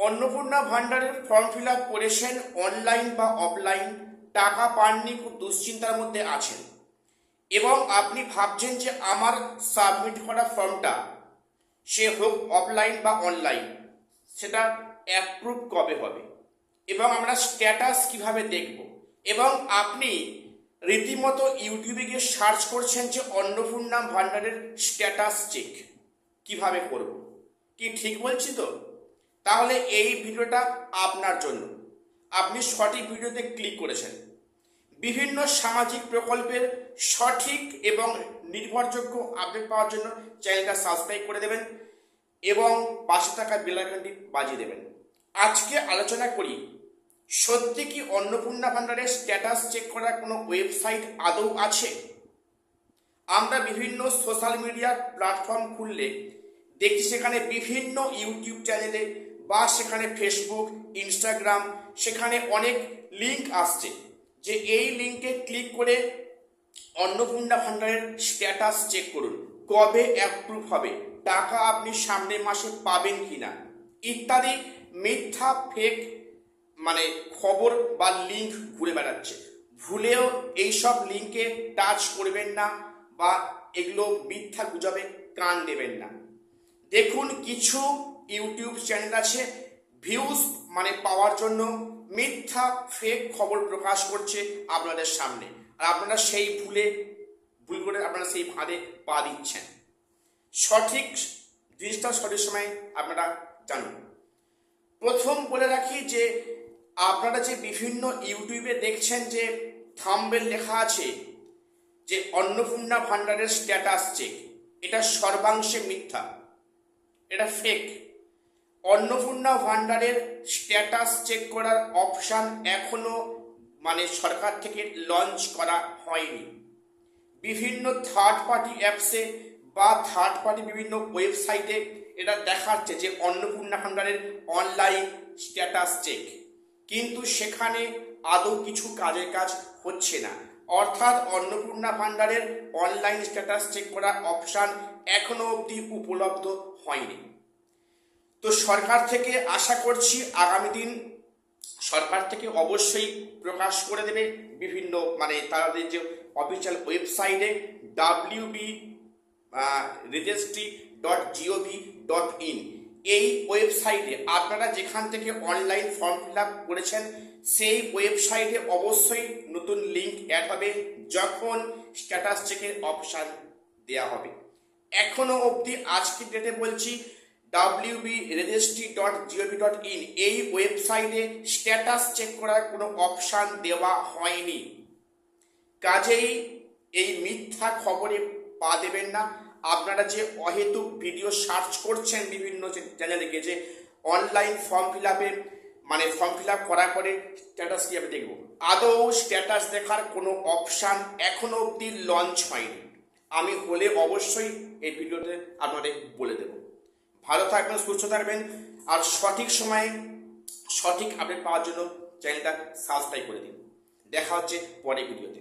অন্নপূর্ণা ভান্ডারের form fill up করেছেন, online বা অফলাইন, টাকা পাননি, খুব দুশ্চিন্তার মধ্যে আছেন এবং আপনি ভাবছেন যে আমার সাবমিট করা ফর্মটা সে হোক অফলাইন বা অনলাইন, সেটা অ্যাপ্রুভ কবে হবে এবং আমরা স্ট্যাটাস কিভাবে দেখব, এবং আপনি রীতিমতো ইউটিউবে গিয়ে সার্চ করছেন যে অন্নপূর্ণা ভান্ডারের স্ট্যাটাস চেক কিভাবে করব। কি ঠিক বলছি তো? তাহলে এই ভিডিওটা আপনার জন্য। আপনি সঠিক ভিডিওতে ক্লিক করেছেন। বিভিন্ন সামাজিক প্রকল্পের সঠিক এবং নির্ভরযোগ্য আপডেট পাওয়ার জন্য চ্যানেলটা সাবস্ক্রাইব করে দেবেন এবং পাশে থাকা বেল আইকনটি বাজিয়ে দেবেন। আজকে আলোচনা করি, সত্যি কি অন্নপূর্ণা ভান্ডারের স্ট্যাটাস চেক করার কোনো ওয়েবসাইট আদৌ আছে? আমরা বিভিন্ন সোশ্যাল মিডিয়া প্ল্যাটফর্ম খুললে দেখি সেখানে বিভিন্ন ইউটিউব চ্যানেলে বা সেখানে ফেসবুক, ইনস্টাগ্রাম, সেখানে অনেক লিঙ্ক আসছে যে এই লিঙ্কে ক্লিক করে অন্নপূর্ণা ভান্ডারের স্ট্যাটাস চেক করুন, কবে অ্যাপ্রুভ হবে, টাকা আপনি সামনের মাসে পাবেন কিনা, ইত্যাদি মিথ্যা ফেক খবর বা লিঙ্ক ঘুরে বেড়াচ্ছে। ভুলেও এইসব লিঙ্কে টাচ করবেন না বা এগুলো মিথ্যা গুজবে কান দেবেন না। দেখুন, কিছু ইউটিউব চ্যানেল আছে ভিউজ পাওয়ার জন্য মিথ্যা ফেক খবর প্রকাশ করছে আপনাদের সামনে, আর আপনারা সেই ভুল করে আপনারা সেই ফাঁদে পা দিচ্ছেন। সঠিক জিনিসটা সঠিক সময় আপনারা জানুন। প্রথম বলে রাখি যে আপনারা যে বিভিন্ন ইউটিউবে দেখছেন যে থাম্বনেল লেখা আছে যে অন্নপূর্ণা ভান্ডারের স্ট্যাটাস চেক, এটা সর্বাংশে মিথ্যা, এটা ফেক। অন্নপূর্ণা ভান্ডারের স্ট্যাটাস চেক করার অপশান এখনো সরকার থেকে লঞ্চ করা হয়নি। বিভিন্ন থার্ড পার্টি অ্যাপসে বা থার্ড পার্টি বিভিন্ন ওয়েবসাইটে এটা দেখাচ্ছে যে অন্নপূর্ণা ভান্ডারের অনলাইন স্ট্যাটাস চেক, কিন্তু সেখানে আদৌ কিছু কাজের কাজ হচ্ছে না। অর্থাৎ অন্নপূর্ণা ভান্ডারের অনলাইন স্ট্যাটাস চেক করার অপশান এখনো অবধি উপলব্ধ হয়নি। তো সরকার থেকে আশা করছি আগামী দিন সরকার থেকে অবশ্যই প্রকাশ করে দেবে বিভিন্ন তাদের যে অফিসিয়াল ওয়েবসাইটে www.registry.gov.in, এই ওয়েবসাইটে আপনারা যেখান থেকে অনলাইন ফর্ম ফিল আপ করেছেন সেই ওয়েবসাইটে অবশ্যই নতুন লিঙ্ক অ্যাড হবে যখন স্ট্যাটাস চেকের অপশান দেওয়া হবে। এখনো অবধি আজকের ডেটে বলছি www.registry.gov.in এই ওয়েবসাইটে স্ট্যাটাস চেক করার কোনো অপশান দেওয়া হয়নি। কাজেই এই মিথ্যা খবরে পা দেবেন না। আপনারা যে অহেতুক ভিডিও সার্চ করছেন বিভিন্ন চ্যানেলে গিয়ে যে অনলাইন ফর্ম ফিল আপে ফর্ম ফিল আপ করার পরে স্ট্যাটাস কীভাবে দেখব, আদৌ স্ট্যাটাস দেখার কোনো অপশান এখনো অবধি লঞ্চ হয়নি। আমি হলে অবশ্যই এই ভিডিওতে আপনাদের বলে দেব। ভালো থাকবেন, সুস্থ থাকবেন, আর সঠিক সময়ে সঠিক আপডেট পাওয়ার জন্য চ্যানেলটা সাবস্ক্রাইব করে দিন। দেখা হচ্ছে পরের ভিডিওতে।